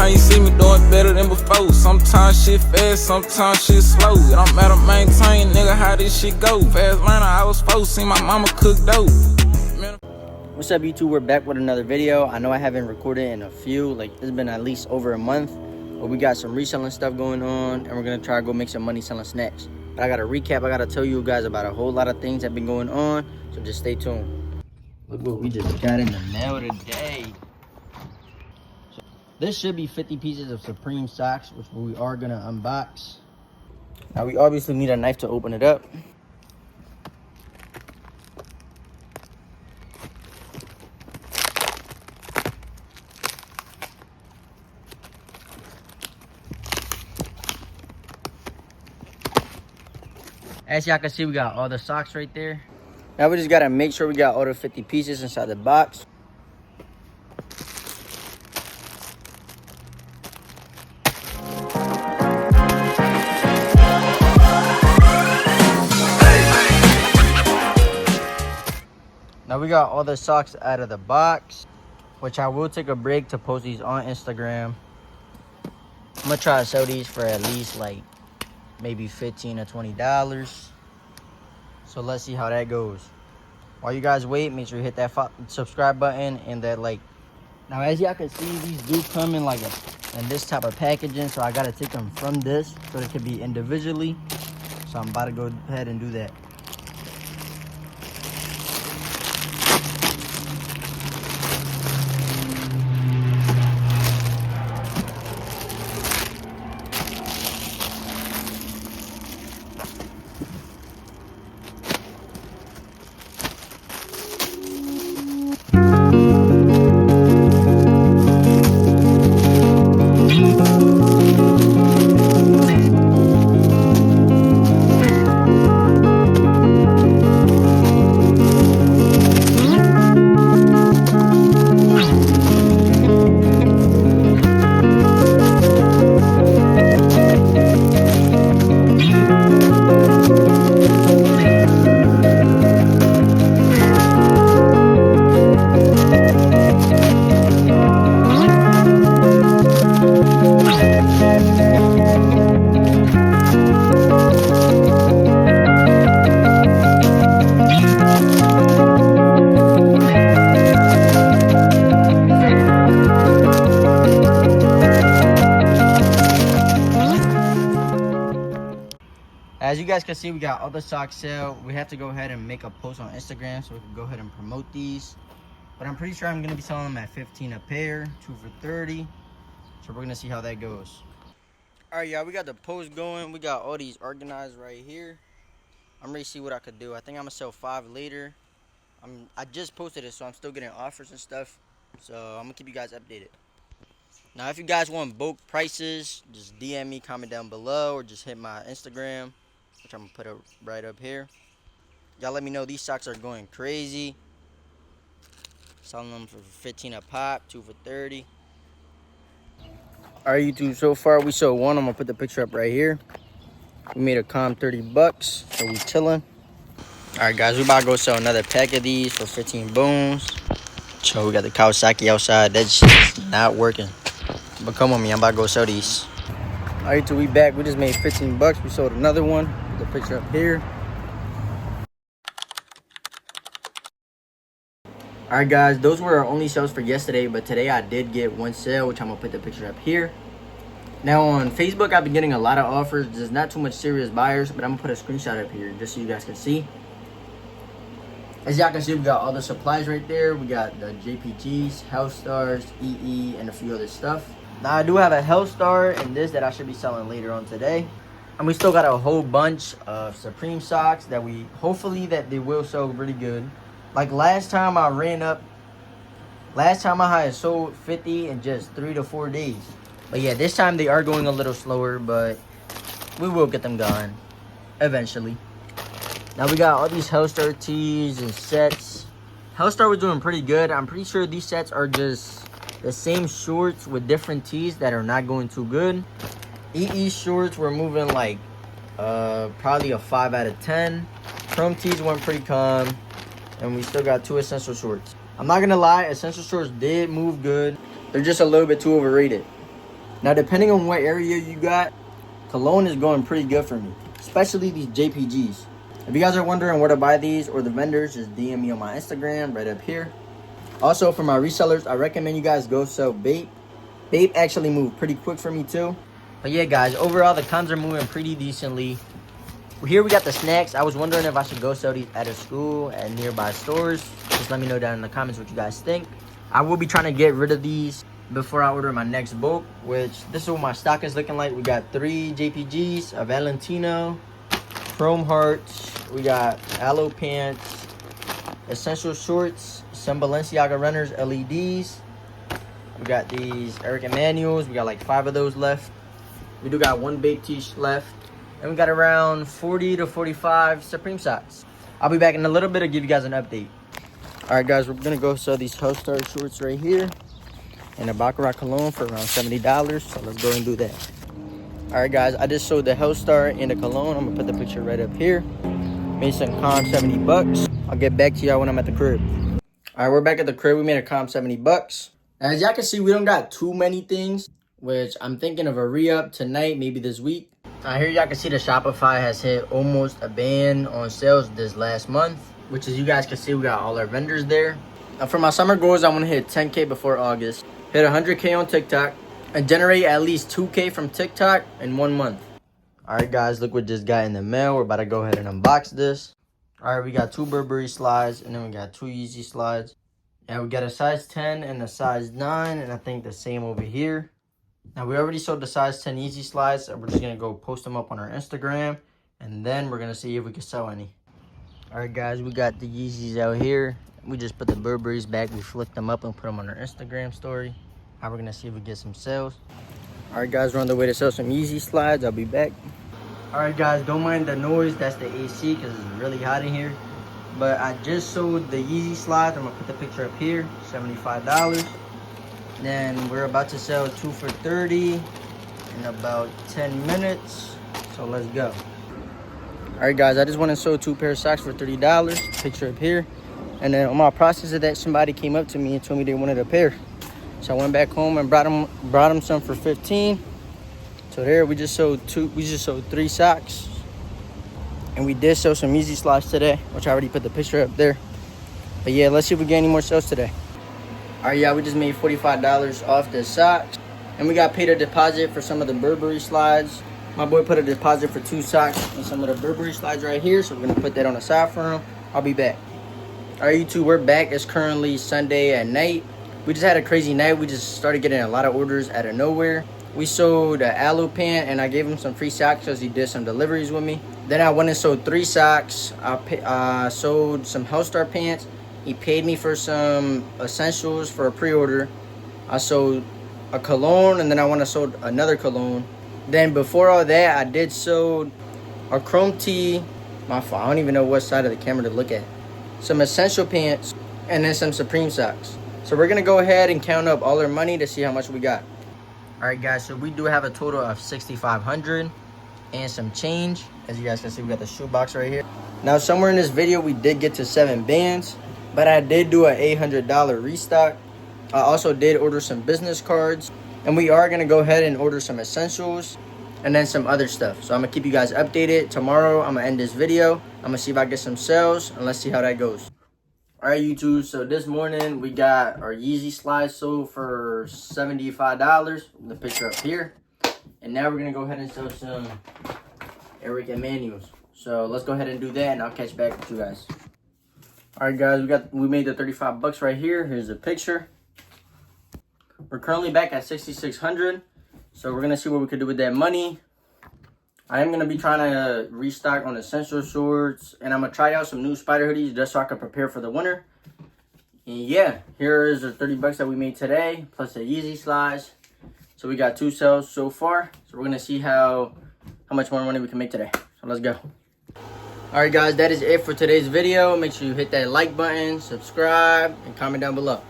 Now you see me doing better than before. Sometimes shit fast, sometimes shit slow. It don't matter, maintain, nigga, how this shit go. Fast learner, I was supposed to see my mama cook dope. What's up, YouTube? We're back with another video. I know I haven't recorded in a few, like it's been at least over a month, but we got some reselling stuff going on and we're gonna try to go make some money selling snacks. But I gotta recap, I gotta tell you guys about a whole lot of things that been going on, so just stay tuned. Look what we just got in the mail today. So this should be 50 pieces of Supreme socks, which we are gonna unbox. Now we obviously need a knife to open it up. As y'all can see, we got all the socks right there. Now we just gotta make sure we got all the 50 pieces inside the box. Now we got all the socks out of the box, which I will take a break to post these on Instagram. I'm gonna try to sell these for at least like maybe $15 or $20. So let's see how that goes. While you guys wait, make sure you hit that subscribe button and that like. Now as y'all can see, these do come in like in this type of packaging, so I gotta take them from this so they can be individually. So I'm about to go ahead and do that. As you guys can see, we got all the socks sale. We have to go ahead and make a post on Instagram so we can go ahead and promote these. But I'm pretty sure I'm gonna be selling them at 15 a pair, 2 for 30. So we're gonna see how that goes. All right, y'all, we got the post going. We got all these organized right here. I'm ready to see what I could do. I think I'm gonna sell 5 later. I just posted it, so I'm still getting offers and stuff. So I'm gonna keep you guys updated. Now, if you guys want bulk prices, just DM me, comment down below, or just hit my Instagram, which I'm gonna put up right up here. Y'all let me know. These socks are going crazy. Selling them for 15 a pop, 2 for 30. All right, YouTube, so far we sold one. I'm gonna put the picture up right here. We made a calm 30 bucks, so we chilling. All right, guys, we about to go sell another pack of these for 15 bones. So we got the Kawasaki outside. That's just not working. But come on me, I'm about to go sell these. All right, so we back. We just made 15 bucks. We sold another one. Put the picture up here. All right, guys, those were our only sales for yesterday, but today I did get one sale, which I'm gonna put the picture up here. Now on Facebook, I've been getting a lot of offers. There's not too much serious buyers, but I'm gonna put a screenshot up here just so you guys can see. As y'all can see, we got all the supplies right there. We got the JPGs, Health Stars, EE, and a few other stuff. Now I do have a Health Star and this that I should be selling later on today. And we still got a whole bunch of Supreme socks that hopefully they will sell really good. Like last time I had sold 50 in just 3 to 4 days. But yeah, this time they are going a little slower, but we will get them gone eventually. Now we got all these Hellstar tees and sets. Hellstar was doing pretty good. I'm pretty sure these sets are just the same shorts with different tees that are not going too good. EE shorts were moving like probably a 5 out of 10. Chrome tees went pretty calm. And we still got 2 essential shorts. I'm not gonna lie, essential shorts did move good. They're just a little bit too overrated. Now, depending on what area you got, cologne is going pretty good for me, especially these JPGs. If you guys are wondering where to buy these or the vendors, just DM me on my Instagram right up here. Also, for my resellers, I recommend you guys go sell vape. Vape actually moved pretty quick for me too. But yeah, guys, overall the cons are moving pretty decently. Here we got the snacks. I was wondering if I should go sell these at a school, at nearby stores. Just let me know down in the comments what you guys think. I will be trying to get rid of these before I order my next bulk, which this is what my stock is looking like. We got 3 JPGs, a Valentino, Chrome Hearts, we got Aloe Pants, Essential Shorts, some Balenciaga Runners LEDs. We got these Eric Emanuels. We got like 5 of those left. We do got 1 Bape Tee left. And we got around 40 to 45 Supreme socks. I'll be back in a little bit to give you guys an update. Alright guys, we're gonna go sell these Hellstar shorts right here and a Baccarat cologne for around $70. So let's go and do that. Alright guys, I just sold the Hellstar and the cologne. I'm gonna put the picture right up here. Made some calm 70 bucks. I'll get back to y'all when I'm at the crib. Alright, we're back at the crib. We made a calm 70 bucks. As y'all can see, we don't got too many things, which I'm thinking of a re-up tonight, maybe this week. Here y'all can see the Shopify has hit almost a band on sales this last month, which is, you guys can see, we got all our vendors there. For my summer goals, I want to hit 10K before August, hit 100K on TikTok, and generate at least 2K from TikTok in 1 month. Alright guys, look what just got in the mail. We're about to go ahead and unbox this. Alright, we got 2 Burberry slides, and then we got 2 Yeezy slides. And we got a size 10 and a size 9, and I think the same over here. Now, we already sold the size 10 Yeezy slides, so we're just going to go post them up on our Instagram, and then we're going to see if we can sell any. Alright guys, we got the Yeezys out here. We just put the Burberrys back. We flicked them up and put them on our Instagram story. Now we're going to see if we get some sales. Alright guys, we're on the way to sell some Yeezy slides. I'll be back. Alright guys, don't mind the noise. That's the AC because it's really hot in here. But I just sold the Yeezy slides. I'm going to put the picture up here. $75. Then we're about to sell 2 for $30 in about 10 minutes. So let's go. Alright guys, I just went and sold 2 pair of socks for $30. Picture up here. And then on my process of that, somebody came up to me and told me they wanted a pair. So I went back home and brought them some for $15. So there we just sold 3 socks. And we did sell some Yeezy slides today, which I already put the picture up there. But yeah, let's see if we get any more sales today. Alright, yeah, we just made $45 off the socks. And we got paid a deposit for some of the Burberry slides. My boy put a deposit for 2 socks and some of the Burberry slides right here. So we're going to put that on the side for him. I'll be back. Alright, you two, we're back. It's currently Sunday at night. We just had a crazy night. We just started getting a lot of orders out of nowhere. We sold an Aloe pant and I gave him some free socks because he did some deliveries with me. Then I went and sold 3 socks. I sold some Hellstar pants. He paid me for some essentials for a pre-order. I sold a cologne and then I went and sold another cologne. Then before all that, I did sold a chrome tee. My fault, I don't even know what side of the camera to look at. Some essential pants and then some Supreme socks. So we're gonna go ahead and count up all our money to see how much we got. Alright guys, so we do have a total of $6,500 and some change. As you guys can see, we got the shoebox right here. Now somewhere in this video we did get to 7 bands, but I did do an $800 restock. I also did order some business cards, and we are gonna go ahead and order some essentials and then some other stuff. So I'm gonna keep you guys updated. Tomorrow I'm gonna end this video. I'm gonna see if I get some sales and let's see how that goes. Alright YouTube, so this morning we got our Yeezy slides sold for $75. The picture up here. And now we're gonna go ahead and sell some Eric Emanuels. So let's go ahead and do that and I'll catch back with you guys. Alright guys, we made the 35 bucks right here. Here's the picture. We're currently back at 6,600. So we're gonna see what we could do with that money. I am gonna be trying to restock on essential shorts, and I'm gonna try out some new spider hoodies just so I can prepare for the winter. And yeah, here is the 30 bucks that we made today, plus the Yeezy slides. So we got 2 sales so far. So we're gonna see how much more money we can make today. So let's go. Alright guys, that is it for today's video. Make sure you hit that like button, subscribe, and comment down below.